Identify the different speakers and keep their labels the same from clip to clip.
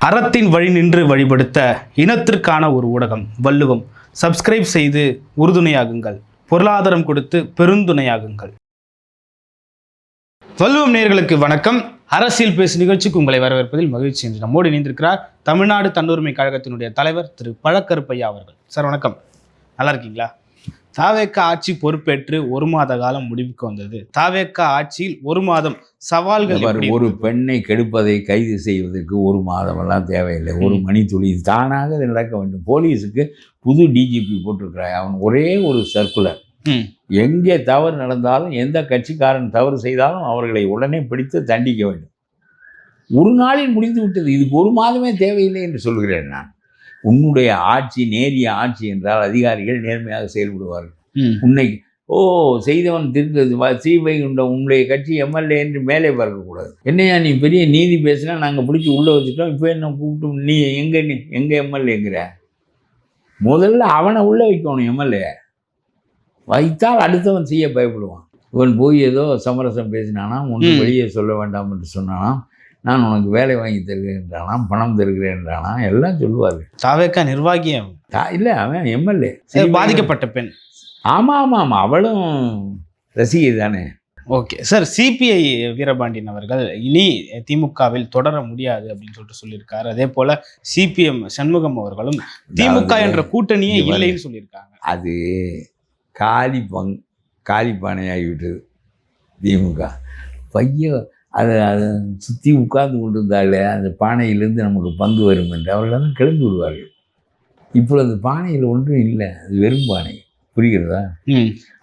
Speaker 1: அறத்தின் வழி நின்று வழிபடுத்த இனத்திற்கான ஒரு ஊடகம் வள்ளுவம். சப்ஸ்கிரைப் செய்து உறுதுணையாகுங்கள், பொருளாதாரம் கொடுத்து பெருந்துணையாகுங்கள். வள்ளுவம் நேயர்களுக்கு வணக்கம். அரசியல் பேசு நிகழ்ச்சிக்கு உங்களை வரவேற்பதில் மகிழ்ச்சி. என்று நம்மோடு இணைந்திருக்கிறார் தமிழ்நாடு தன்னுரிமை கழகத்தினுடைய தலைவர் திரு பழக்கருப்பையா அவர்கள். சார் வணக்கம், நல்லா இருக்கீங்களா? தாவேக்கா ஆட்சி பொறுப்பேற்று ஒரு மாத காலம் முடிவுக்கு வந்தது. தாவேக்கா ஆட்சியில் ஒரு மாதம் சவால்கள்.
Speaker 2: ஒரு பெண்ணை கெடுப்பதை கைது செய்வதற்கு ஒரு மாதமெல்லாம் தேவையில்லை, ஒரு மணித்துளி தானாக அது நடக்க வேண்டும். போலீஸுக்கு புது டிஜிபி போட்டிருக்கிறாய், அவன் ஒரே ஒரு சர்க்குலர், எங்கே தவறு நடந்தாலும் எந்த கட்சிக்காரன் தவறு செய்தாலும் அவர்களை உடனே பிடித்து தண்டிக்க வேண்டும். ஒரு நாளில் முடிந்து விட்டது. இதுக்கு ஒரு மாதமே தேவையில்லை என்று சொல்கிறேன் நான். உன்னுடைய ஆட்சி நேரிய ஆட்சி என்றால் அதிகாரிகள் நேர்மையாக செயல்படுவார்கள். உன்னை செய்தவன் திருக்க ஸ்ரீவைகுண்டம் உன்னுடைய கட்சி எம்எல்ஏ என்று மேலே பார்க்கக்கூடாது. என்னையா நீ பெரிய நீதி பேசினா நாங்கள் பிடிச்சி உள்ளே வச்சுட்டோம், இப்போ என்ன கூப்பிட்டு நீ எங்கே எம்எல்ஏங்கிற? முதல்ல அவனை உள்ளே வைக்கணும். எம்எல்ஏ வைத்தால் அடுத்தவன் செய்ய பயப்படுவான். இவன் போய் ஏதோ சமரசம் பேசினானா, ஒன்றும் வெளியே சொல்ல வேண்டாம் என்று சொன்னானா, நான் உனக்கு வேலை வாங்கி தருகிறேன்றானா, பணம் தருகிறேன்றானா, எல்லாம் சொல்லுவார்கள்.
Speaker 1: தாவேக்கா நிர்வாகியம்
Speaker 2: இல்லை, அவன் எம்எல்ஏ.
Speaker 1: பாதிக்கப்பட்ட பெண்.
Speaker 2: ஆமாம், அவளும் ரசிகை தானே.
Speaker 1: ஓகே சார், சிபிஐ வீரபாண்டியன் அவர்கள் இனி திமுகவில் தொடர முடியாது அப்படின்னு சொல்லியிருக்காரு. அதே போல சிபிஎம் சண்முகம் அவர்களும் திமுக என்ற கூட்டணியே இல்லைன்னு சொல்லியிருக்காங்க.
Speaker 2: அது காலிப்பானையாகிவிட்டது திமுக. பையன் அதை சுற்றி உட்கார்ந்து கொண்டு இருந்தாலே அந்த பானையிலேருந்து நமக்கு பங்கு வரும் என்று அவர்களெல்லாம் கிளம்பி விடுவார்கள். இப்போ அந்த பானையில் ஒன்றும் இல்லை, அது வெறும் பானை. புரிகிறதா?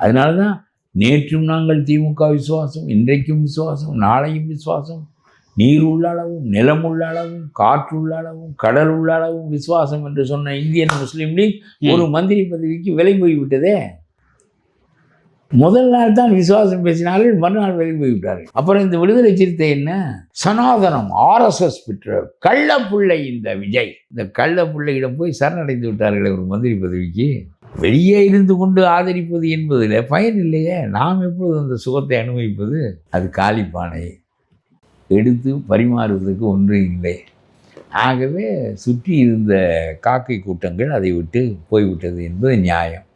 Speaker 2: அதனால தான் நேற்றும் நாங்கள் திமுக விசுவாசம், இன்றைக்கும் விசுவாசம், நாளையும் விசுவாசம், நீர் உள்ள அளவும், நிலம் உள்ள அளவும், காற்று உள்ள அளவும், கடல் உள்ள அளவும் விசுவாசம் என்று சொன்ன இந்தியன் முஸ்லீம் லீக் ஒரு மந்திரி பதவிக்கு விலை போய்விட்டதே. முதல் நாள் தான் விசுவாசம் பேசினார்கள், மறுநாள் விலை போய்விட்டார்கள். அப்புறம் இந்த விடுதலை சிறுத்தை என்ன சனாதனம், RSS பெற்ற கள்ளப்புள்ளை இந்த விஜய். இந்த கள்ளப்புள்ளையிடம் போய் சரணடைந்து விட்டார்களே ஒரு மந்திரி பதவிக்கு. வெளியே இருந்து கொண்டு ஆதரிப்பது என்பதில் பயன் இல்லையே. நாம் எப்பொழுது அந்த சுகத்தை அனுபவிப்பது? அது காலிப்பானை எடுத்து பரிமாறுவதற்கு ஒன்றும் இல்லை. ஆகவே சுற்றி இருந்த காக்கை கூட்டங்கள் அதை விட்டு போய்விட்டது என்பது நியாயம்.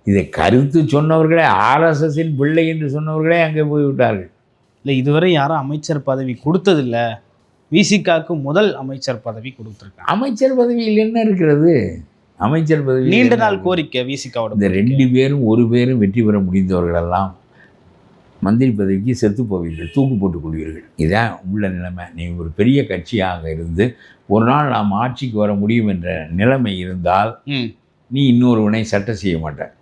Speaker 2: இதை கருத்து சொன்னவர்களே, RSSின் பிள்ளை என்று சொன்னவர்களே அங்கே போய்விட்டார்கள்.
Speaker 1: இல்லை, இதுவரை யாரும் அமைச்சர் பதவி கொடுத்ததில்லை. விசிகாவுக்கு முதல் அமைச்சர் பதவி கொடுத்துருக்காங்க.
Speaker 2: அமைச்சர் பதவியில் என்ன இருக்கிறது? அமைச்சர் பதவி
Speaker 1: நீண்ட நாள் கோரிக்கை விசிகாவோட.
Speaker 2: இந்த ரெண்டு பேரும் ஒரு பேரும் வெற்றி பெற முடிந்தவர்களெல்லாம் மந்திரி பதவிக்கு செத்து போவீர்கள், தூக்கு போட்டுக் கொள்வீர்கள். இதுதான் உள்ள நிலைமை. நீ ஒரு பெரிய கட்சியாக இருந்து ஒரு நாள் நாம் ஆட்சிக்கு வர முடியும் என்ற நிலைமை இருந்தால் நீ இன்னொருவனை சட்டம் செய்ய மாட்டாய்.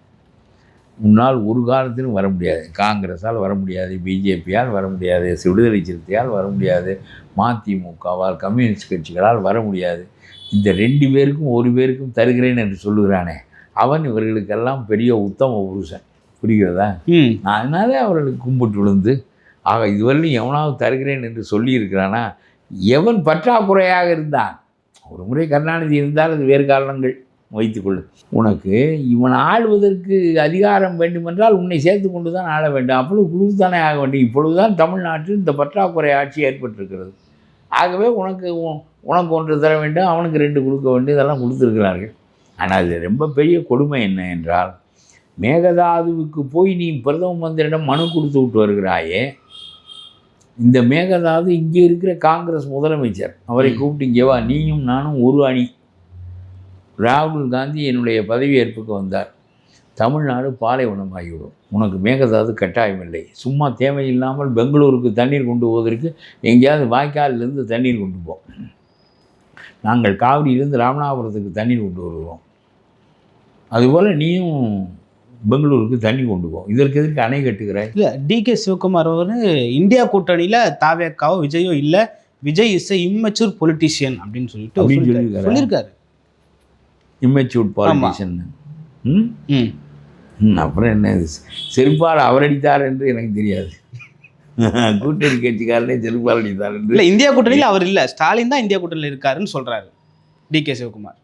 Speaker 2: முன்னால் ஒரு காலத்திலும் வர முடியாது. காங்கிரஸால் வர முடியாது, பிஜேபியால் வர முடியாது, விடுதலை சிறுத்தையால் வர முடியாது, மதிமுகவால், கம்யூனிஸ்ட் கட்சிகளால் வர முடியாது. இந்த ரெண்டு பேருக்கும் ஒரு பேருக்கும் தருகிறேன் என்று சொல்லுகிறானே, அவன் இவர்களுக்கெல்லாம் பெரிய உத்தம புருஷன். புரிகிறதா? அதனால அவர்களுக்கு கும்பிட்டு விழுந்து இதுவரையிலும் எவனாவது தருகிறேன் என்று சொல்லியிருக்கிறானா? எவன் பற்றாக்குறையாக இருந்தான்? ஒரு முறை கருணாநிதி இருந்தால் அது வேறு காரணங்கள் வைத்துக்கொள்ளு. உனக்கு இவன் ஆளுவதற்கு அதிகாரம் வேண்டுமென்றால் உன்னை சேர்த்து கொண்டு தான் ஆள வேண்டும். அப்பொழுது குழு தானே ஆக வேண்டும். இப்பொழுதுதான் தமிழ்நாட்டில் இந்த பற்றாக்குறை ஆட்சி ஏற்பட்டிருக்கிறது. ஆகவே உனக்கு ஒன்று தர வேண்டும், அவனுக்கு 2 கொடுக்க வேண்டும், இதெல்லாம் கொடுத்துருக்கிறார்கள். ஆனால் இது ரொம்ப பெரிய கொடுமை என்ன என்றால், மேகதாதுவுக்கு போய் நீ பிரதம மந்திரியிடம் மனு கொடுத்து விட்டு வருகிறாயே. இந்த மேகதாது இங்கே இருக்கிற காங்கிரஸ் முதலமைச்சர், அவரை கூப்பிட்டு இங்கே வா, நீயும் நானும் ஒரு அணி. ராகுல் காந்தி என்னுடைய பதவியேற்புக்கு வந்தார். தமிழ்நாடு பாலைவனமாகிவிடும், உனக்கு மேகதாது கட்டாயமில்லை. சும்மா தேவையில்லாமல் பெங்களூருக்கு தண்ணீர் கொண்டு போவதற்கு எங்கேயாவது வாய்க்காலிலிருந்து தண்ணீர் கொண்டு போவோம். நாங்கள் காவிரியிலிருந்து ராமநாதபுரத்துக்கு தண்ணீர் கொண்டு வருவோம். அதுபோல் நீயும் பெங்களூருக்கு தண்ணி கொண்டு போவோம். இதற்கு எதுக்கு அணை கட்டுகிறாய்? இல்லை,
Speaker 1: DK சிவகுமார் அவர் இந்தியா கூட்டணியில் தாவேக்காவோ விஜயோ இல்லை, Vijay is a immature politician அப்படின்னு சொல்லியிருக்காரு.
Speaker 2: Immature politician. அப்புறம் என்ன, செருப்பால் அவரடித்தார் என்று எனக்கு தெரியாது. கூட்டணி கட்சிக்காரனே செருப்பால் அடித்தார் என்று.
Speaker 1: இல்லை, இந்தியா கூட்டணியில் அவர் இல்லை, ஸ்டாலின் தான் இந்தியா கூட்டணியில் இருக்காருன்னு சொல்கிறாரு DK சிவகுமார்.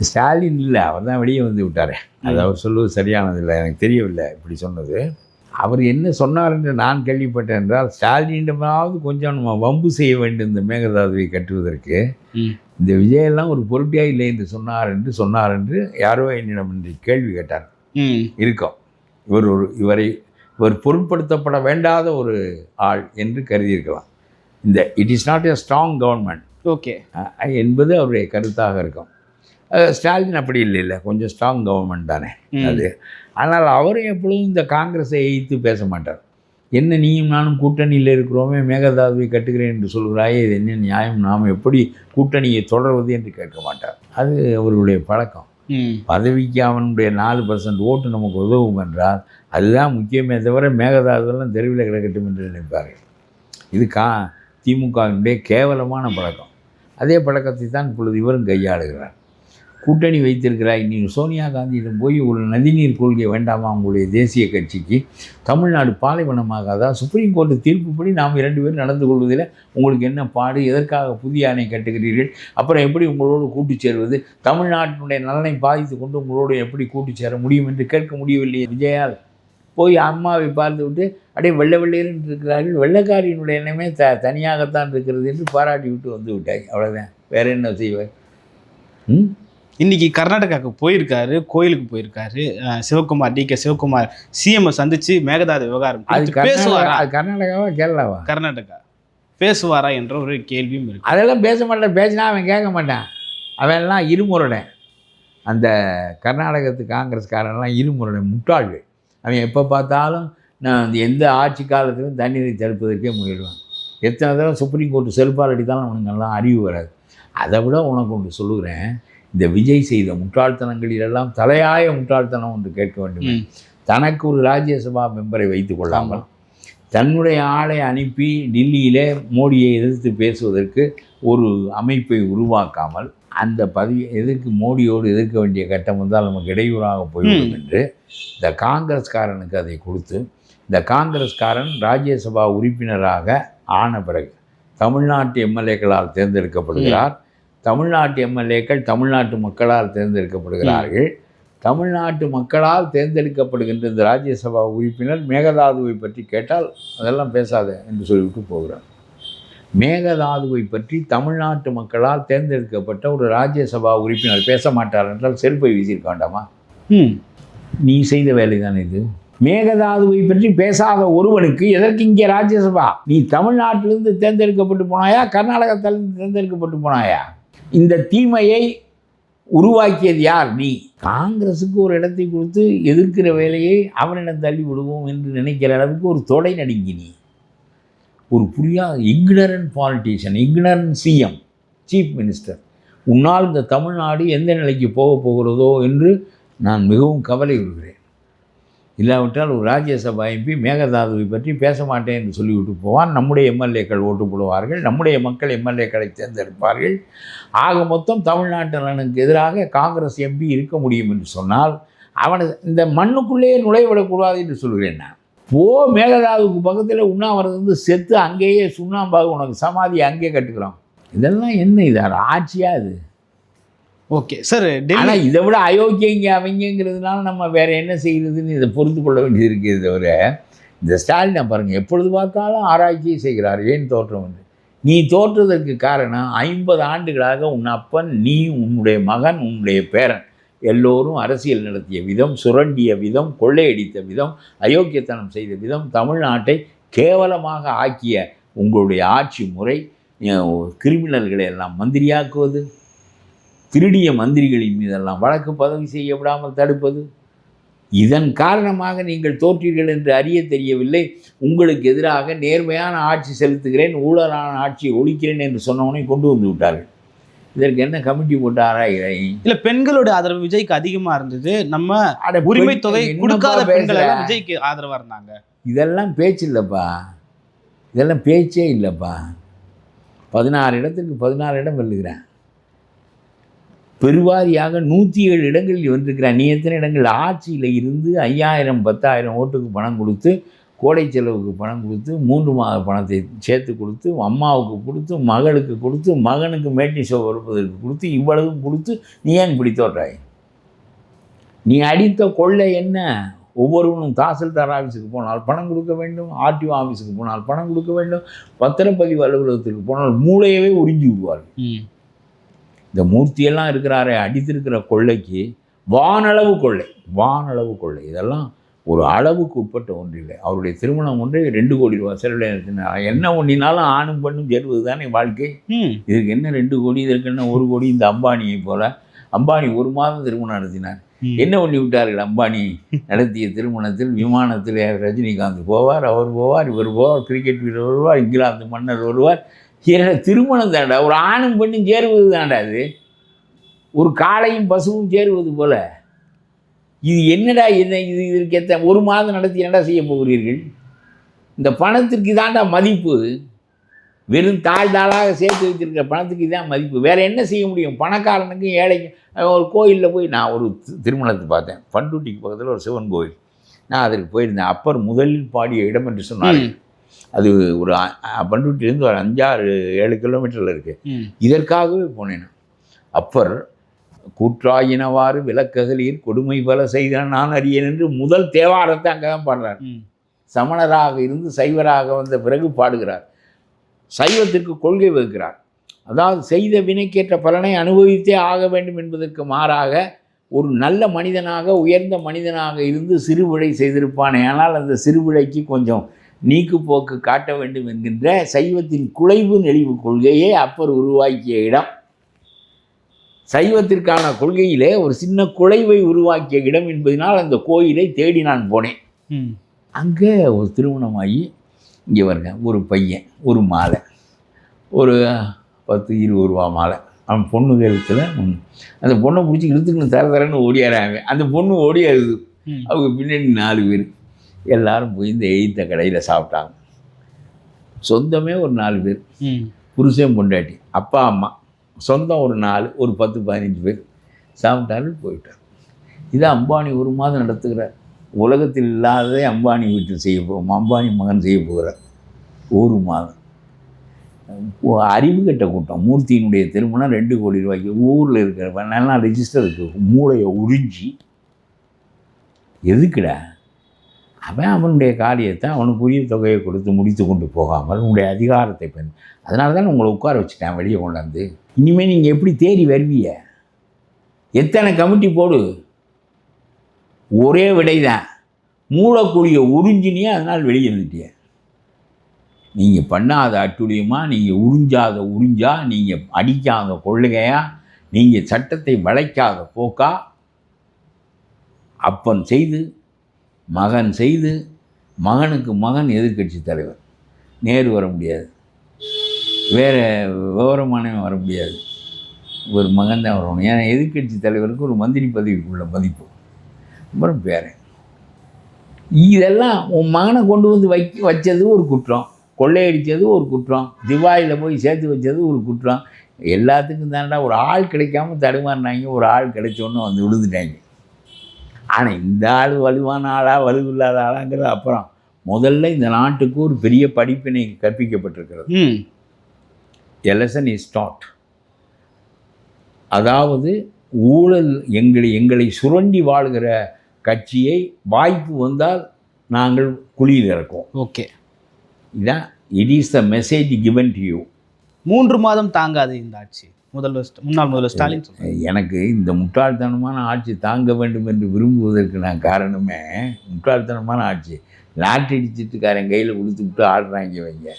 Speaker 2: ஸ்டாலின் இல்லை, அவர் தான் வெளியே வந்து விட்டார். அது அவர் சொல்வது சரியானதில்லை, எனக்கு தெரியவில்லை இப்படி சொன்னது. அவர் என்ன சொன்னார் என்று நான் கேள்விப்பட்டேன் என்றால், ஸ்டாலினிடமாவது கொஞ்சம் நம்ம வம்பு செய்ய வேண்டும் இந்த மேகதாதுவை கட்டுவதற்கு. இந்த விஜயெல்லாம் ஒரு பொருட்டியா இல்லை என்று சொன்னார் என்று யாரோ என்னிடம் இன்று கேள்வி கேட்டார். இருக்கும் இவர் பொருட்படுத்தப்பட வேண்டாத ஒரு ஆள் என்று கருதியிருக்கலாம். இந்த it is not a strong government
Speaker 1: okay
Speaker 2: என்பது அவருடைய கருத்தாக இருக்கும். ஸ்டாலின் அப்படி இல்லை, கொஞ்சம் ஸ்ட்ராங் கவர்மெண்ட் தானே அது. ஆனால் அவரும் எப்பொழுதும் இந்த காங்கிரஸை எதிர்த்து பேச மாட்டார். என்ன நீயும் நானும் கூட்டணியில் இருக்கிறோமே, மேகதாதுவை கட்டுகிறேன் என்று சொல்கிறாயே, இது என்ன நியாயம், நாம் எப்படி கூட்டணியை தொடர்வது என்று கேட்க மாட்டார். அது அவருடைய பழக்கம். பதவிக்கு அவனுடைய 4% ஓட்டு நமக்கு உதவும் என்றால் அதுதான் முக்கியமே தவிர மேகதாதுவெல்லாம் தெருவில் கிடக்கட்டும் என்று நினைப்பார்கள். இது திமுகவினுடைய கேவலமான பழக்கம். அதே பழக்கத்தை தான் இப்பொழுது இவரும் கையாளுகிறார். கூட்டணி வைத்திருக்கிறாய், நீ சோனியா காந்தியிடம் போய் ஒரு நதிநீர் கொள்கை வேண்டாமா உங்களுடைய தேசிய கட்சிக்கு, தமிழ்நாடு பாலைவனமாகாதா, சுப்ரீம் கோர்ட்டு தீர்ப்புப்படி நாம் 2 பேரும் நடந்து கொள்வதில் உங்களுக்கு என்ன பாடு, எதற்காக புதிய அணை கட்டுகிறீர்கள், அப்புறம் எப்படி உங்களோடு கூட்டு சேருவது, தமிழ்நாட்டினுடைய நலனை பாதித்து கொண்டு உங்களோடு எப்படி கூட்டு சேர முடியும் என்று கேட்க முடியவில்லையே விஜயால். போய் அம்மாவை பார்த்து விட்டு அப்படியே வெள்ளையேன்னு இருக்கிறார்கள், வெள்ளைக்காரியினுடைய எண்ணமே தனியாகத்தான் இருக்கிறது என்று பாராட்டி விட்டு வந்து விட்டாய். அவ்வளோதான், வேறு என்ன செய்வார்?
Speaker 1: இன்னைக்கு கர்நாடகாவுக்கு போயிருக்காரு, கோயிலுக்கு போயிருக்காரு. டிகே சிவகுமார் சிஎம் சந்திச்சு மேகதாது விவகாரம் பேசுவாரா?
Speaker 2: அது கர்நாடகாவா கேரளாவா?
Speaker 1: கர்நாடகா. பேசுவாரா என்ற ஒரு கேள்வியும் இருக்கு.
Speaker 2: அதெல்லாம் பேச மாட்டேன், பேசினா அவன் கேட்க மாட்டான். அவன்லாம் இருமுருடன். அந்த கர்நாடகத்து காங்கிரஸ்காரன்லாம் இருமுருடன், முட்டாள்கள். அவன் எப்போ பார்த்தாலும் நான் எந்த ஆட்சி காலத்திலும் தண்ணீரை தடுப்பதற்கே முயல்வான். எத்தனை தடவை சுப்ரீம் கோர்ட்டு செல்பால் அடித்தாலும் அவனுங்கெல்லாம் அறிவு வராது. அதை விட உனக்கு ஒன்று சொல்லுகிறேன், இந்த விஜய் செய்த முட்டாள்தனங்களிலெல்லாம் தலையாய முட்டாள்தனம் ஒன்று கேட்க வேண்டும். தனக்கு ஒரு ராஜ்யசபா மெம்பரை வைத்து கொள்ளாமல் தன்னுடைய ஆளை அனுப்பி டில்லியிலே மோடியை எதிர்த்து பேசுவதற்கு ஒரு அமைப்பை உருவாக்காமல் அந்த பதவி எதிர்க்கு மோடியோடு எதிர்க்க வேண்டிய கட்டம் வந்தால் நமக்கு இடையூறாக போய்விடும் என்று இந்த காங்கிரஸ்காரனுக்கு அதை கொடுத்து, இந்த காங்கிரஸ்காரன் ராஜ்யசபா உறுப்பினராக ஆன பிறகு தமிழ்நாட்டு எம்எல்ஏக்களால் தேர்ந்தெடுக்கப்படுகிறார். தமிழ்நாட்டு எம்எல்ஏக்கள் தமிழ்நாட்டு மக்களால் தேர்ந்தெடுக்கப்படுகிறார்கள். தமிழ்நாட்டு மக்களால் தேர்ந்தெடுக்கப்படுகின்ற இந்த ராஜ்யசபா உறுப்பினர் மேகதாதுவை பற்றி கேட்டால் அதெல்லாம் பேசாத என்று சொல்லிவிட்டு போகிறார். மேகதாதுவை பற்றி தமிழ்நாட்டு மக்களால் தேர்ந்தெடுக்கப்பட்ட ஒரு ராஜ்யசபா உறுப்பினர் பேச மாட்டார் என்றால் செருப்பை வீசியிருக்க வேண்டாமா? நீ செய்த வேலை தான் இது. மேகதாதுவை பற்றி பேசாத ஒருவனுக்கு எதற்கு இங்கே ராஜ்யசபா? நீ தமிழ்நாட்டிலிருந்து தேர்ந்தெடுக்கப்பட்டு போனாயா, கர்நாடகத்திலிருந்து தேர்ந்தெடுக்கப்பட்டு போனாயா? இந்த தீமையை உருவாக்கியது யார்? நீ. காங்கிரஸுக்கு ஒரு இடத்தை கொடுத்து எதிர்க்கிற வேலையை அவனிடம் தள்ளி விடுவோம் என்று நினைக்கிற அளவுக்கு ஒரு தொடை நடுங்கி நீ. ஒரு புரியாத ignorant politician, ignorant CM, chief minister. உன்னால் இந்த தமிழ்நாடு எந்த நிலைக்கு போகிறதோ என்று நான் மிகவும் கவலை விடுகிறேன். இல்லாவிட்டால் ஒரு ராஜ்யசபா எம்பி மேகதாதுவை பற்றி பேச மாட்டேன் என்று சொல்லிவிட்டு போவான். நம்முடைய எம்எல்ஏக்கள் ஓட்டு போடுவார்கள், நம்முடைய மக்கள் எம்எல்ஏக்களை தேர்ந்தெடுப்பார்கள். ஆக மொத்தம் தமிழ்நாட்டு நலனுக்கு எதிராக காங்கிரஸ் எம்பி இருக்க முடியும் என்று சொன்னால் அவனை இந்த மண்ணுக்குள்ளேயே நுழைவிடக்கூடாது என்று சொல்கிறேன் நான். மேகதாதுவுக்கு பக்கத்தில் உண்ணாவிரதம் செத்து அங்கேயே சுண்ணாம்பாக உனக்கு சமாதி அங்கேயே கட்டுக்கிறோம். இதெல்லாம் என்ன இதார் ஆட்சியா இது?
Speaker 1: Okay sir.
Speaker 2: ஆனால் இதை விட அயோக்கியங்க அவங்கிறதுனால நம்ம வேறு என்ன செய்கிறதுன்னு இதை பொறுத்து கொள்ள வேண்டியது இருக்குது. தவிர இந்த ஸ்டாலினை பாருங்கள், எப்பொழுது பார்த்தாலும் ஆராய்ச்சியை செய்கிறார். ஏன் தோற்றம் என்று. நீ தோற்றதற்கு காரணம் 50 ஆண்டுகளாக உன் அப்பன், நீ, உன்னுடைய மகன், உன்னுடைய பேரன் எல்லோரும் அரசியல் நடத்திய விதம், சுரண்டிய விதம், கொள்ளையடித்த விதம், அயோக்கியத்தனம் செய்த விதம், தமிழ்நாட்டை கேவலமாக ஆக்கிய உங்களுடைய ஆட்சி முறை, கிரிமினல்களை எல்லாம் மந்திரியாக்குவது, திருடிய மந்திரிகளின் மீதெல்லாம் வழக்கு பதவி செய்ய விடாமல் தடுப்பது, இதன் காரணமாக நீங்கள் தோற்றீர்கள் என்று அறிய தெரியவில்லை. உங்களுக்கு எதிராக நேர்மையான ஆட்சி செலுத்துகிறேன், ஊழலான ஆட்சியை ஒழிக்கிறேன் என்று சொன்னவனை கொண்டு வந்து விட்டார்கள். இதற்கு என்ன கமிட்டி போட்டு ஆராய்கிறாய்? இல்லை,
Speaker 1: பெண்களோட ஆதரவு விஜய்க்கு அதிகமாக இருந்தது. நம்ம உரிமை தொகை கொடுக்காத பெண்கள் விஜய்க்கு ஆதரவாக இருந்தாங்க.
Speaker 2: இதெல்லாம் பேச்சு இல்லைப்பா, இதெல்லாம் பேச்சே இல்லைப்பா. 16 இடத்துக்கு 16 இடம் வெல்லுகிறேன். பெருவாரியாக 107 இடங்களில் வந்திருக்கிறான். நீ எத்தனை இடங்கள்? ஆட்சியில் இருந்து 5000 10,000 ஓட்டுக்கு பணம் கொடுத்து, கோடை செலவுக்கு பணம் கொடுத்து, 3 மாத பணத்தை சேர்த்து கொடுத்து, அம்மாவுக்கு கொடுத்து, மகளுக்கு கொடுத்து, மகனுக்கு மேட்டி ஷோ வருவதற்கு கொடுத்து, இவ்வளவும் கொடுத்து நீ ஏன் இப்படி தோற்றாய்? நீ அடித்த கொள்ளை என்ன? ஒவ்வொருவனும் தாசில்தார் ஆஃபீஸுக்கு போனால் பணம் கொடுக்க வேண்டும், ஆர்டிஓ ஆஃபீஸுக்கு போனால் பணம் கொடுக்க வேண்டும், பத்திரப்பதிவு அலுவலகத்துக்கு போனால் மூளையவே உறிஞ்சி விடுவார்கள். இந்த மூர்த்தியெல்லாம் இருக்கிறாரே அடித்திருக்கிற கொள்ளைக்கு வானளவு கொள்ளை இதெல்லாம் ஒரு அளவுக்கு உட்பட்ட ஒன்றில்லை. அவருடைய திருமணம் ஒன்றே 2 கோடி ரூபா செலவில் நடத்தினார். என்ன ஒன்றினாலும் ஆணும் பெண்ணும் சேருவது தானே வாழ்க்கை. இதுக்கு என்ன 2 கோடி, இதற்கு என்ன 1 கோடி? இந்த அம்பானியை போல அம்பானி 1 மாதம் திருமணம் நடத்தினார். என்ன பண்ணி விட்டார்கள்? அம்பானி நடத்திய திருமணத்தில் விமானத்தில் ரஜினிகாந்த் போவார், அவர் போவார், இவர் போவார், கிரிக்கெட் வீரர் வருவார், இங்கிலாந்து மன்னர் வருவார். திருமணம் தாண்டா, ஒரு ஆணும் பெண்ணும் சேருவது தாண்டா. அது ஒரு காளையும் பசுவும் சேருவது போல. இது என்னடா என்ன இது? இதற்கு 1 மாதம் நடத்தி என்னடா செய்ய போகிறீர்கள்? இந்த பணத்திற்கு தாண்டா மதிப்பு. வெறும் தாளாக சேர்த்து வச்சிருக்கிற பணத்துக்கு இதான் மதிப்பு. வேறு என்ன செய்ய முடியும்? பணக்காரனுக்கும் ஏழைக்கும். ஒரு கோயிலில் போய் நான் ஒரு திருமணத்தை பார்த்தேன். பண்ருட்டிக்கு பக்கத்தில் ஒரு சிவன் கோயில். நான் அதற்கு போயிருந்தேன். அப்பர் முதலில் பாடிய இடம் என்று சொன்னார். அது ஒரு பண்ருட்டிலேருந்து ஒரு 5-6-7 கிலோமீட்டரில் இருக்குது. இதற்காகவே போனேன். அப்பர் கூற்றாயினவாறு விளக்ககலீர் கொடுமை பல செய்த நான் அறியேன் என்று முதல் தேவாரத்தை அங்கே தான் பாடுறார். சமணராக இருந்து சைவராக வந்த பிறகு பாடுகிறார். சைவத்திற்கு கொள்கை வகுக்கிறார். அதாவது செய்த வினைக்கேற்ற பலனை அனுபவித்தே ஆக வேண்டும் என்பதற்கு மாறாக ஒரு நல்ல மனிதனாக உயர்ந்த மனிதனாக இருந்து சிறுவிழை செய்திருப்பானே. ஆனால் அந்த சிறுவிழைக்கு கொஞ்சம் நீக்குப்போக்கு காட்ட வேண்டும் என்கின்ற சைவத்தின் குலைவு நெளிவு கொள்கையே அப்பர் உருவாக்கிய இடம். சைவத்திற்கான கொள்கையிலே ஒரு சின்ன குலைவை உருவாக்கிய இடம் என்பதனால் அந்த கோயிலை தேடி நான் போனேன். அங்கே ஒரு திருமணமாகி இங்கே வருங்க ஒரு பையன், ஒரு மாலை, ஒரு 10-20 ரூபா மாலை. அவன் பொண்ணு கழுத்தில் அந்த பொண்ணை பிடிச்சி இழுத்துக்கணும் தரன்னு ஓடியாராங்க. அந்த பொண்ணு ஓடியாருது. அவங்க பின்னாடி 4 பேர் எல்லாரும் போய் இந்த எய்த்த கடையில் சாப்பிட்டாங்க. சொந்தமே ஒரு 4 பேர், புருஷன் பொண்டாட்டி, அப்பா அம்மா, சொந்தம் ஒரு 4, ஒரு 10-15 பேர் சாப்பிட்டாரு, போயிட்டார். இதை அம்பானி 1 மாதம் நடத்துகிறார். உலகத்தில் இல்லாததை அம்பானி வீட்டில் செய்ய போகிறோம். அம்பானி மகன் செய்ய போகிறார் 1 மாதம். அறிவு கட்ட கூட்டம். மூர்த்தியினுடைய திருமணம் 2 கோடி ரூபாய்க்கு. ஊரில் இருக்கிற நல்லா ரெஜிஸ்டர் இருக்குது. மூளையை உறிஞ்சி எதுக்குடா? அவனுடைய காரியத்தை அவனுக்குரிய தொகையை கொடுத்து முடித்து கொண்டு போகாமல் உங்களுடைய அதிகாரத்தை பெண். அதனால தான் உங்களை உட்கார வச்சுட்டேன் வெளியே கொண்டாந்து. இனிமேல் நீங்கள் எப்படி தேடி வருவீங்க? எத்தனை கமிட்டி போடு, ஒரே விடை தான். மூலக்கூடிய உறிஞ்சினியே அதனால் வெளியே வந்துட்டிய. நீங்கள் பண்ணாத அட்டுழியமா, நீங்கள் உறிஞ்சாத உறிஞ்சா, நீங்கள் அடிக்காத கொள்ளையா, நீங்கள் சட்டத்தை வளைக்காத போக்கா, அப்பன் செய்து மகன் செய்து, மகனுக்கு மகன் எதிர்க்கட்சி தலைவர். நேரு வர முடியாது, வேறு விவரமானவன் வர முடியாது, ஒரு மகன் தான் வரணும். ஏன்னா எதிர்க்கட்சி தலைவருக்கு ஒரு மந்திரி பதவிக்குள்ள மதிப்பு. அப்புறம் பேரன். இதெல்லாம் உன் மகனை கொண்டு வந்து வச்சது ஒரு குற்றம், கொள்ளையடித்தது ஒரு குற்றம், திவாயில் போய் சேர்த்து வச்சது ஒரு குற்றம். எல்லாத்துக்கும் தாண்டா ஒரு ஆள் கிடைக்காம தடுமாறினாங்க. ஒரு ஆள் கிடைச்சோன்னு வந்து விழுந்துட்டாங்க. ஆனால் இந்த ஆள் வலுவான ஆளா வலுவில்லாத ஆளாங்கிறது அப்புறம். முதல்ல இந்த நாட்டுக்கு ஒரு பெரிய படிப்பினை கற்பிக்கப்பட்டிருக்கிறது. எலெசன் இஸ் டாட். அதாவது ஊழல் எங்களை சுரண்டி வாழ்கிற கட்சியை வாய்ப்பு வந்தால் நாங்கள் குழியில் இறக்குவோம்.
Speaker 1: ஓகே,
Speaker 2: இதான் it is the message given to you.
Speaker 1: 3 மாதம் தாங்காது இந்த ஆட்சி. முன்னாள் முதல்வர் ஸ்டாலின்
Speaker 2: எனக்கு இந்த முட்டாள்தனமான ஆட்சி தாங்க வேண்டும் என்று விரும்புவதற்கு நான் காரணமே முட்டாள்தனமான ஆட்சி. லாட்ரி அடிச்சிட்டுக்காரன் கையில் கொடுத்துக்கிட்டு ஆடுறாங்க வைங்க.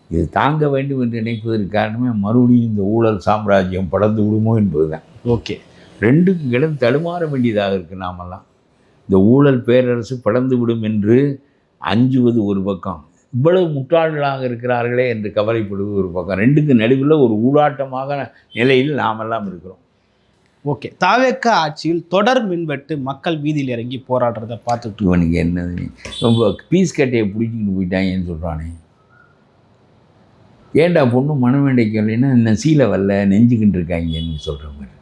Speaker 2: இது தாங்க வேண்டும் என்று நினைப்பதற்கு காரணமே மறுபடியும் இந்த ஊழல் சாம்ராஜ்யம் படர்ந்து விடுமோ என்பது தான்.
Speaker 1: ஓகே,
Speaker 2: 2க்கும் கிடம் தடுமாற வேண்டியதாக இருக்குது. நாமெல்லாம் இந்த ஊழல் பேரரசு படர்ந்து விடும் என்று அஞ்சுவது ஒரு பக்கம், இவ்வளவு முட்டாள்களாக இருக்கிறார்களே என்று கவலைப்படுவது ஒரு பக்கம். 2க்கு நடுவில் ஒரு ஊடாட்டமாக நிலையில் நாமெல்லாம் இருக்கிறோம்.
Speaker 1: ஓகே, தாவேக்க ஆட்சியில் தொடர் மின்வெட்டு, மக்கள் வீதியில் இறங்கி போராடுறதை பார்த்துட்டு
Speaker 2: இவனுக்கு என்னது ரொம்ப பீஸ் கட்டையை பிடிச்சிக்கிட்டு போயிட்டாங்கன்னு சொல்கிறானே. ஏண்டா பொண்ணு மனம் வேண்டைக்கு இல்லைன்னா இன்னும் சீலை வரல நெஞ்சுக்கிட்டு இருக்காங்கன்னு சொல்கிற மாதிரி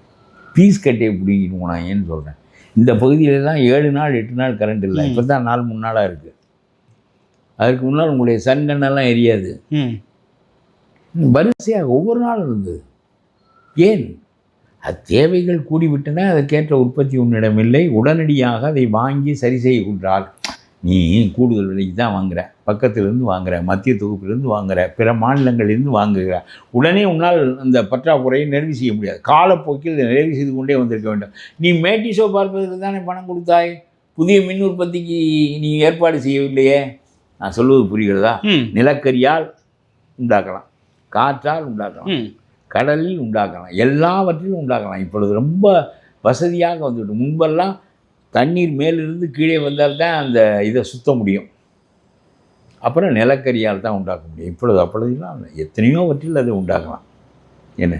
Speaker 2: பீஸ் கட்டையை பிடிக்கிட்டு போனாங்கன்னு சொல்கிறேன். இந்த பகுதியில் தான் 7 நாள் 8 நாள் கரண்ட் இல்லை. இப்போ தான் 4-3 நாளாக இருக்குது. அதற்கு முன்னால் உங்களுடைய சன்கண்ணெல்லாம் எரியாது. வரிசையாக ஒவ்வொரு நாளும் இருந்தது. ஏன்? அது தேவைகள் கூடிவிட்டன, அதற்கேற்ற உற்பத்தி உன்னிடமில்லை, உடனடியாக அதை வாங்கி சரி செய்கின்றால் நீ கூடுதல் விலைக்கு தான் வாங்குற, பக்கத்துலேருந்து வாங்குற, மத்திய தொகுப்பிலேருந்து வாங்குற, பிற மாநிலங்களிலிருந்து வாங்குகிற. உடனே உன்னால் அந்த பற்றாக்குறையை நிறைவு செய்ய முடியாது. காலப்போக்கில் இதை நிறைவு செய்து கொண்டே வந்திருக்க வேண்டும். நீ மேட்டி ஷோ பார்ப்பதற்கு தானே பணம் கொடுத்தாய், புதிய மின் உற்பத்திக்கு நீ ஏற்பாடு செய்யவில்லையே. நான் சொல்வது புரிகிறதா? நிலக்கரியால் உண்டாக்கலாம், காற்றால் உண்டாக்கலாம், கடலில் உண்டாக்கலாம், எல்லாவற்றிலும் உண்டாக்கலாம். இப்பொழுது ரொம்ப வசதியாக வந்துவிட்டு. முன்பெல்லாம் தண்ணீர் மேலிருந்து கீழே வந்தால் தான் அந்த இதை சுத்த முடியும், அப்புறம் நிலக்கரியால் தான் உண்டாக்க முடியும். இப்பொழுது அப்பொழுதுலாம் எத்தனையோ வற்றில் அதை உண்டாக்கலாம். என்ன,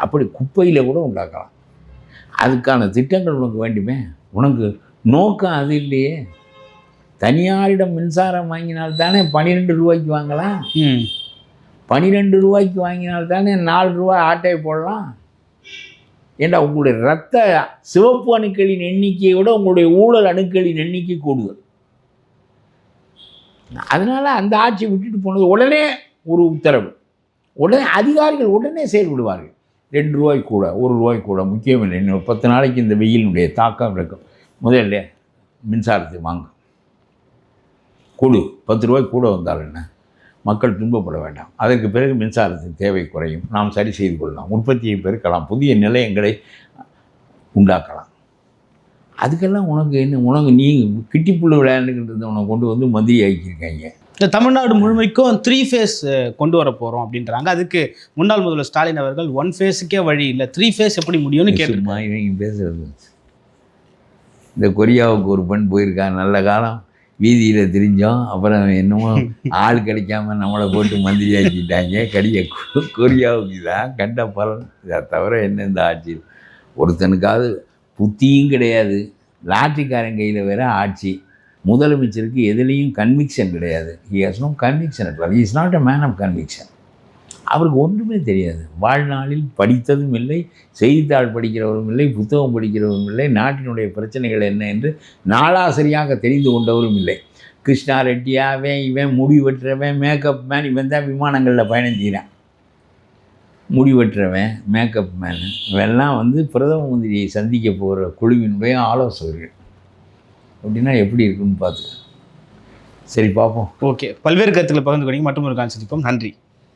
Speaker 2: அப்படி குப்பையில் கூட உண்டாக்கலாம். அதுக்கான திட்டங்கள் உனக்கு வேண்டுமே. உனக்கு நோக்கம் அது இல்லையே. தனியாரிடம் மின்சாரம் வாங்கினால் தானே 12 ரூபாய்க்கு வாங்கலாம். 12 ரூபாய்க்கு வாங்கினால் தானே 4 ரூபாய் ஆட்டை போடலாம். ஏன்னா உங்களுடைய இரத்த சிவப்பு அணுக்களின் எண்ணிக்கையை விட உங்களுடைய ஊழல் அணுக்களின் எண்ணிக்கை கூடுதல். அதனால் அந்த ஆட்சி விட்டுட்டு போனது உடனே ஒரு உத்தரவு, உடனே அதிகாரிகள் உடனே செயல்படுவார்கள். 2 ரூபாய் கூட, 1 ரூபாய் கூட முக்கியமில்லை. இன்னும் 10 நாளைக்கு இந்த வெயிலினுடைய தாக்கம் இருக்கும். முதல்ல மின்சாரத்தை வாங்க, கொடு. 10 ரூபாய் கூட வந்தால் என்ன, மக்கள் துன்பப்பட வேண்டாம். அதற்கு பிறகு மின்சாரத்தின் தேவை குறையும், நாம் சரி செய்து கொள்ளலாம், உற்பத்தியை பெருக்கலாம், புதிய நிலையங்களை உண்டாக்கலாம். அதுக்கெல்லாம் உனக்கு என்ன, உனக்கு நீ கிட்டிப்புள்ள விளையாண்டுக்கிட்டு உனக்கு கொண்டு வந்து மந்திரி ஆக்கியிருக்காங்க.
Speaker 1: இந்த தமிழ்நாடு முழுமைக்கும் 3 ஃபேஸ் கொண்டு வர போகிறோம் அப்படின்றாங்க. அதுக்கு முன்னாள் முதல்வர் ஸ்டாலின் அவர்கள் 1 ஃபேஸுக்கே வழி இல்லை, 3 ஃபேஸ் எப்படி முடியும்னு கேட்டுமா
Speaker 2: இவங்க பேசுறது. இந்த கொரியாவுக்கு ஒரு பெண் போயிருக்காங்க, நல்ல காலம் வீதியில் திரிஞ்சோம், அப்புறம் என்னமோ ஆள் கிடைக்காம நம்மளை போட்டு மந்திரி ஆக்கிட்டாங்க. கொரியாவுக்கு தான் கண்ட பலன். இதை தவிர என்ன இந்த ஆட்சி, ஒருத்தனுக்காவது புத்தியும் கிடையாது. லாட்ரிக்காரன் கையில் வேற ஆட்சி. முதலமைச்சருக்கு எதுலேயும் கன்விக்ஷன் கிடையாது. He has no conviction at all. He is not a man of conviction. அவருக்கு ஒன்றுமே தெரியாது. வாழ்நாளில் படித்ததும் இல்லை, செய்தித்தாள் படிக்கிறவரும் இல்லை, புத்தகம் படிக்கிறவரும் இல்லை, நாட்டினுடைய பிரச்சனைகள் என்ன என்று நாளாசரியாக தெரிந்து கொண்டவரும் இல்லை. கிருஷ்ணா ரெட்டியாவே இவன் முடி வெட்டுறவன், மேக்கப் மேன், இவன் தான் விமானங்களில் பயணம் செய்கிறான். முடி வெட்டுறவன், மேக்கப் மேன், இவெல்லாம் வந்து பிரதம மந்திரியை சந்திக்க போகிற குழுவினுடைய ஆலோசகர்கள். அப்படின்னா எப்படி இருக்குன்னு பார்த்து சரி பார்ப்போம்.
Speaker 1: ஓகே, பல்வேறு கருத்துக்களை பகிர்ந்து கொண்டீங்க. மற்றும் ஒரு கால் சந்திப்போம். நன்றி.